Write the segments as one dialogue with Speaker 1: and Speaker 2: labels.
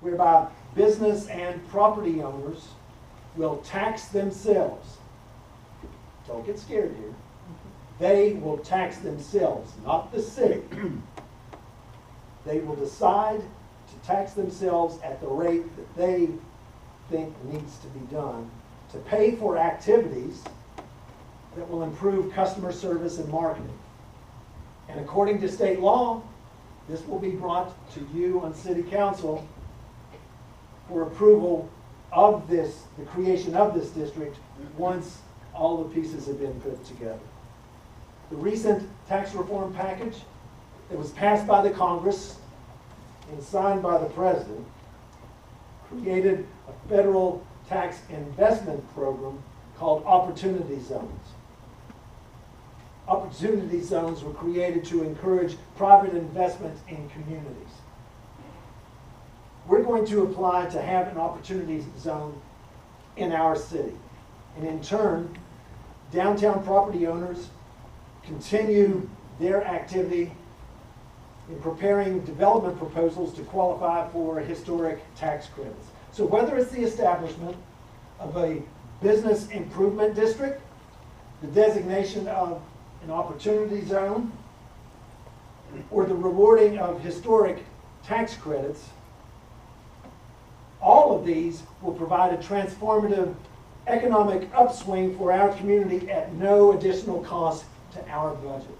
Speaker 1: whereby business and property owners will tax themselves. Don't get scared here. They will tax themselves, not the city. They will decide to tax themselves at the rate that they think needs to be done to pay for activities that will improve customer service and marketing. And according to state law, this will be brought to you on City Council for approval of this, the creation of this district, once all the pieces have been put together. The recent tax reform package that was passed by the Congress and signed by the President created a federal tax investment program called Opportunity Zones. Opportunity zones were created to encourage private investment in communities. We're going to apply to have an opportunity zone in our city. And in turn, downtown property owners continue their activity in preparing development proposals to qualify for historic tax credits. So whether it's the establishment of a business improvement district, the designation of an opportunity zone, or the rewarding of historic tax credits, all of these will provide a transformative economic upswing for our community at no additional cost to our budget.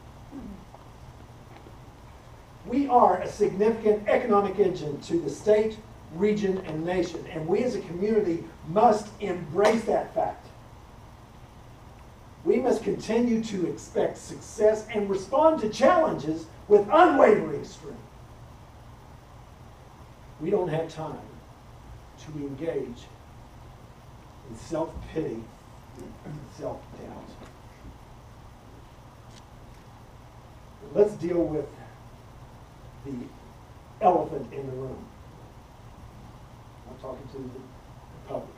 Speaker 1: We are a significant economic engine to the state, region, and nation, and we as a community must embrace that fact. We must continue to expect success and respond to challenges with unwavering strength. We don't have time to engage in self-pity and self-doubt. Let's deal with the elephant in the room. I'm talking to the Republicans.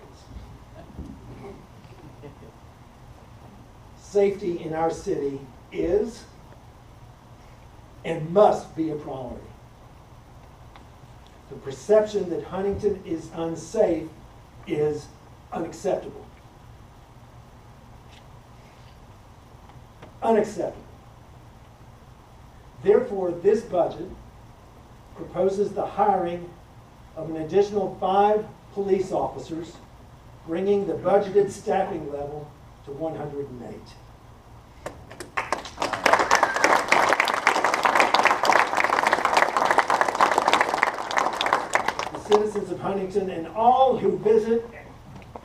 Speaker 1: Safety in our city is and must be a priority. The perception that Huntington is unsafe is unacceptable. Unacceptable. Therefore, this budget proposes the hiring of an additional 5 police officers, bringing the budgeted staffing level to 108. The citizens of Huntington and all who visit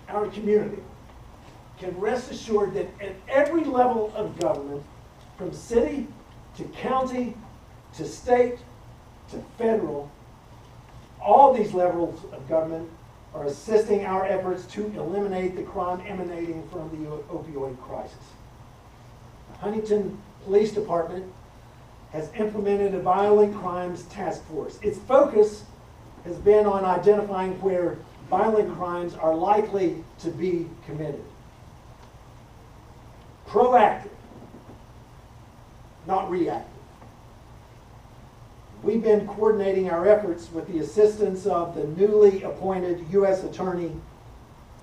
Speaker 1: our community can rest assured that at every level of government, from city to county to state to federal, all these levels of government are assisting our efforts to eliminate the crime emanating from the opioid crisis. The Huntington Police Department has implemented a violent crimes task force. Its focus has been on identifying where violent crimes are likely to be committed. Proactive, not reactive. We've been coordinating our efforts with the assistance of the newly appointed U.S. Attorney,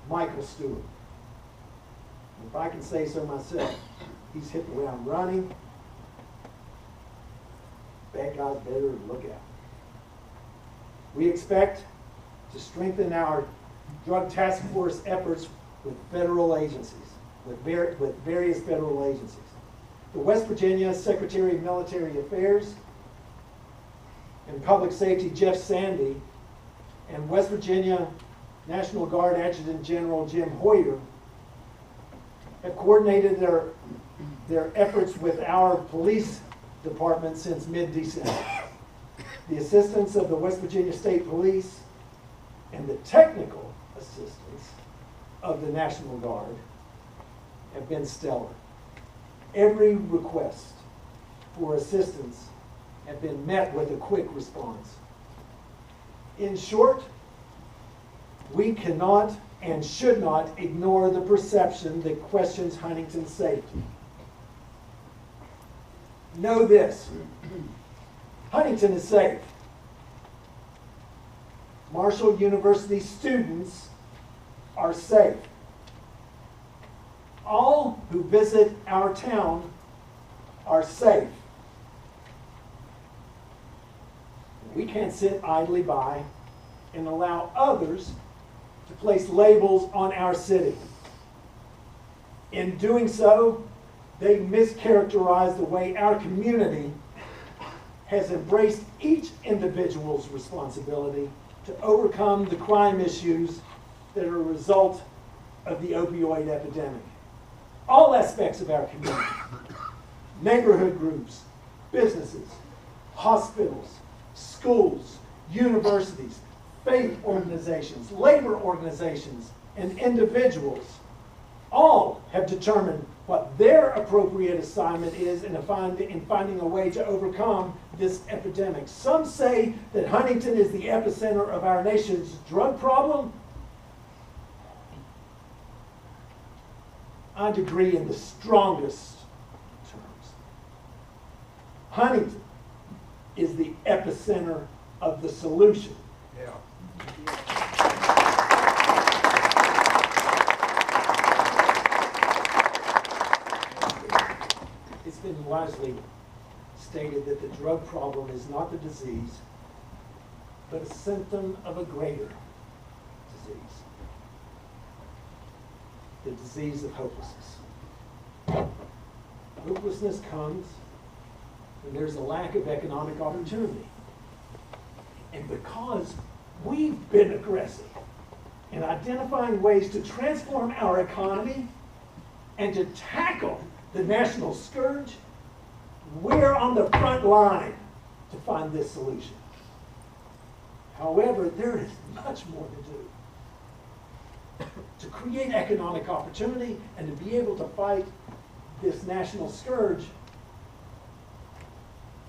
Speaker 1: Michael Stewart. If I can say so myself, he's hit the ground running. Bad guys better look out. We expect to strengthen our drug task force efforts with federal agencies, with various federal agencies. The West Virginia Secretary of Military Affairs and Public Safety Jeff Sandy and West Virginia National Guard Adjutant General Jim Hoyer have coordinated their efforts with our police department since mid-December. The assistance of the West Virginia State Police and the technical assistance of the National Guard have been stellar. Every request for assistance have been met with a quick response. In short, we cannot and should not ignore the perception that questions Huntington's safety. Know this, Huntington is safe. Marshall University students are safe. All who visit our town are safe. We can't sit idly by and allow others to place labels on our city. In doing so, they mischaracterize the way our community has embraced each individual's responsibility to overcome the crime issues that are a result of the opioid epidemic. All aspects of our community, neighborhood groups, businesses, hospitals, schools, universities, faith organizations, labor organizations, and individuals all have determined what their appropriate assignment is in finding a way to overcome this epidemic. Some say that Huntington is the epicenter of our nation's drug problem. I agree in the strongest terms. Huntington is the epicenter of the solution.
Speaker 2: Yeah.
Speaker 1: It's been wisely stated that the drug problem is not the disease, but a symptom of a greater disease. The disease of hopelessness. Hopelessness comes when there's a lack of economic opportunity. And because we've been aggressive in identifying ways to transform our economy and to tackle the national scourge, we're on the front line to find this solution. However, there is much more to do. To create economic opportunity and to be able to fight this national scourge,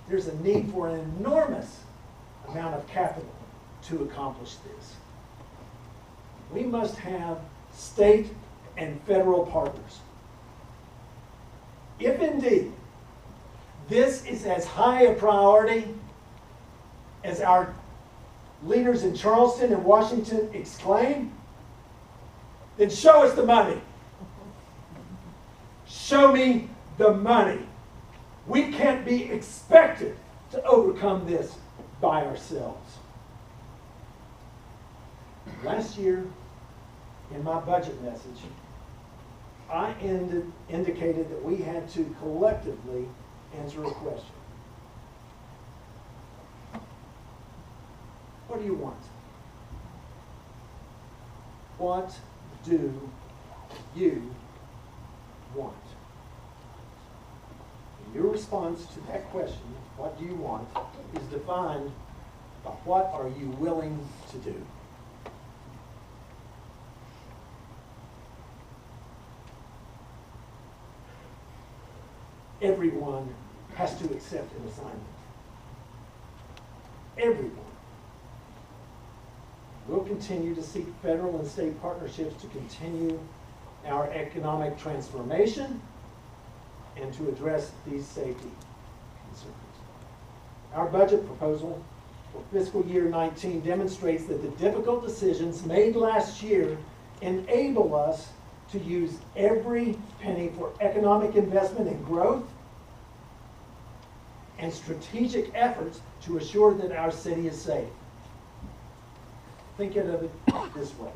Speaker 1: there's a need for an enormous amount of capital to accomplish this. We must have state and federal partners. If indeed this is as high a priority as our leaders in Charleston and Washington exclaim, then show us the money. Show me the money. We can't be expected to overcome this by ourselves. Last year, in my budget message, I indicated that we had to collectively answer a question. What do you want? What do you want? And your response to that question, what do you want, is defined by what are you willing to do. Everyone has to accept an assignment. Everyone. We'll continue to seek federal and state partnerships to continue our economic transformation and to address these safety concerns. Our budget proposal for fiscal year 19 demonstrates that the difficult decisions made last year enable us to use every penny for economic investment and growth and strategic efforts to assure that our city is safe. Think of it this way.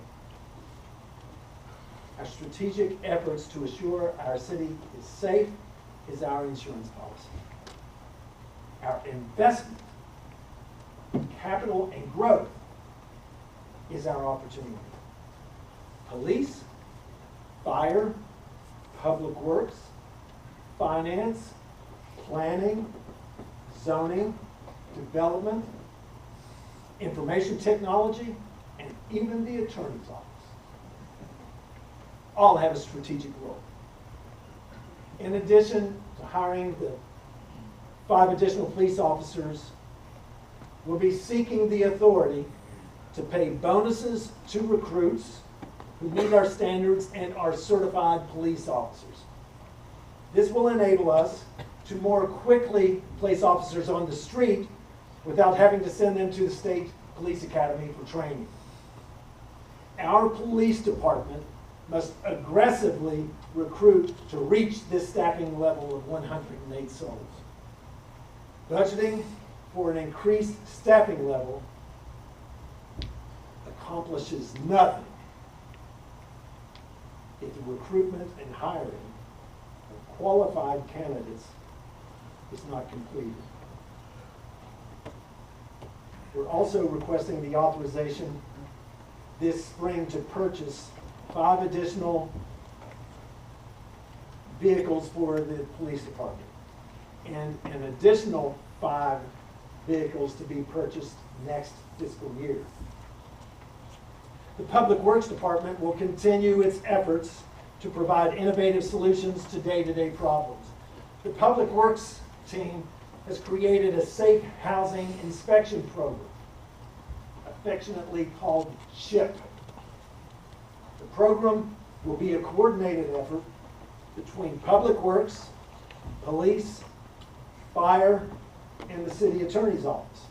Speaker 1: Our strategic efforts to assure our city is safe is our insurance policy. Our investment, capital, and growth is our opportunity. Police, fire, public works, finance, planning, zoning, development, information technology, and even the attorney's office all have a strategic role. In addition to hiring the 5 additional police officers, we'll be seeking the authority to pay bonuses to recruits who meet our standards and are certified police officers. This will enable us to more quickly place officers on the street without having to send them to the state police academy for training. Our police department must aggressively recruit to reach this staffing level of 108 souls. Budgeting for an increased staffing level accomplishes nothing if the recruitment and hiring of qualified candidates is not completed. We're also requesting the authorization this spring to purchase 5 additional vehicles for the police department and an additional 5 vehicles to be purchased next fiscal year. The Public Works Department will continue its efforts to provide innovative solutions to day-to-day problems. The Public Works team has created a safe housing inspection program, affectionately called SHIP. The program will be a coordinated effort between Public Works, police, fire, and the city attorney's office.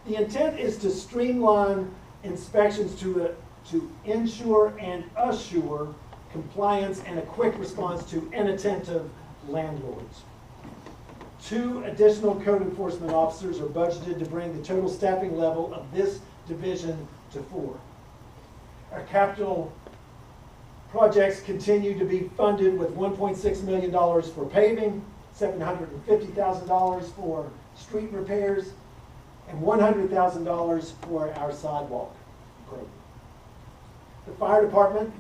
Speaker 1: The intent is to streamline inspections to ensure and assure compliance and a quick response to inattentive landlords. 2 additional code enforcement officers are budgeted to bring the total staffing level of this division to 4. Our capital projects continue to be funded with $1.6 million for paving, $750,000 for street repairs, and $100,000 for our sidewalk program. The fire department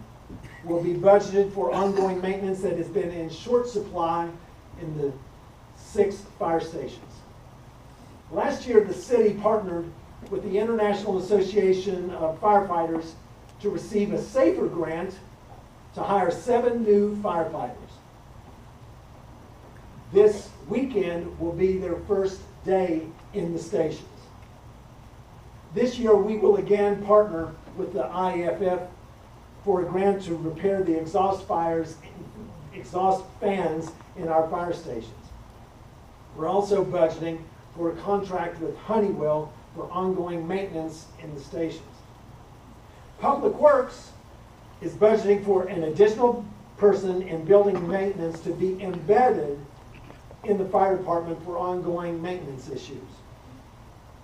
Speaker 1: will be budgeted for ongoing maintenance that has been in short supply in the 6 fire stations. Last year, the city partnered with the International Association of Firefighters to receive a SAFER grant to hire 7 new firefighters. This weekend will be their first day in the stations. This year, we will again partner with the IFF for a grant to repair the exhaust fans in our fire stations. We're also budgeting for a contract with Honeywell for ongoing maintenance in the stations. Public Works is budgeting for an additional person in building maintenance to be embedded in the fire department for ongoing maintenance issues.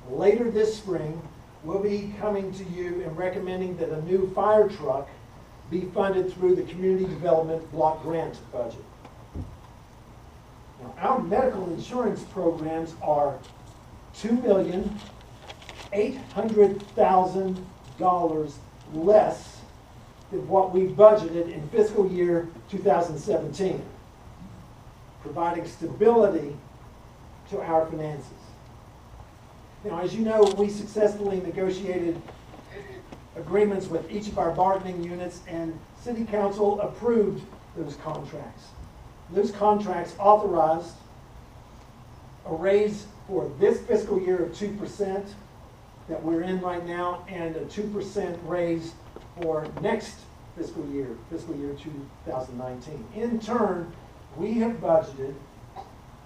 Speaker 1: Later this spring, we'll be coming to you and recommending that a new fire truck be funded through the Community Development Block Grant budget. Now, our medical insurance programs are $2,800,000 less than what we budgeted in fiscal year 2017, providing stability to our finances. Now, as you know, we successfully negotiated agreements with each of our bargaining units, and City Council approved those contracts. Those contracts authorized a raise for this fiscal year of 2% that we're in right now, and a 2% raise for next fiscal year 2019. In turn, we have budgeted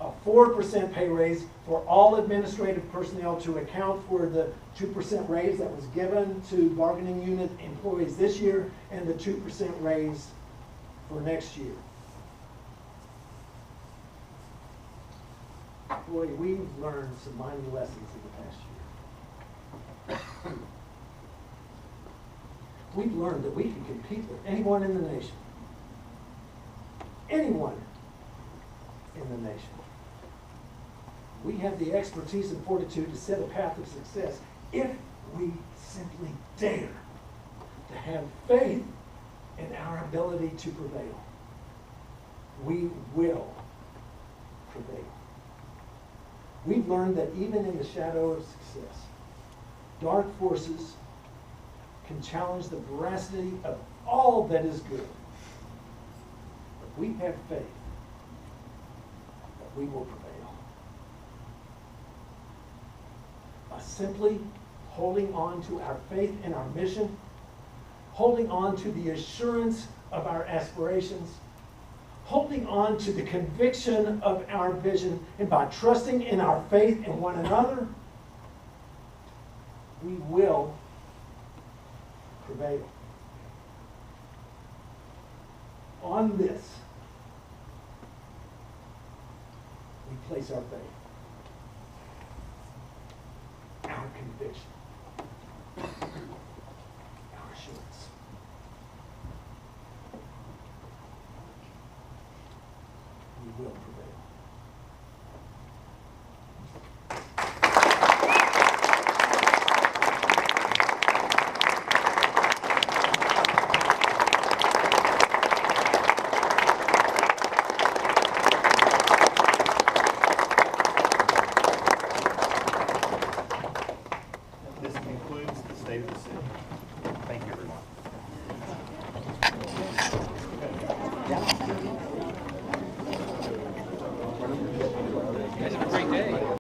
Speaker 1: a 4% pay raise for all administrative personnel to account for the 2% raise that was given to bargaining unit employees this year, and the 2% raise for next year. Boy, we've learned some mighty lessons in the past year. We've learned that we can compete with anyone in the nation. Anyone in the nation. We have the expertise and fortitude to set a path of success if we simply dare to have faith in our ability to prevail. We will prevail. We've learned that even in the shadow of success, dark forces can challenge the veracity of all that is good. But we have faith that we will prevail. By simply holding on to our faith and our mission, holding on to the assurance of our aspirations, holding on to the conviction of our vision, and by trusting in our faith in one another, we will prevail. On this, we place our faith, our conviction, our assurance. We will prevail.
Speaker 2: This concludes the State of the City. Thank you, everyone.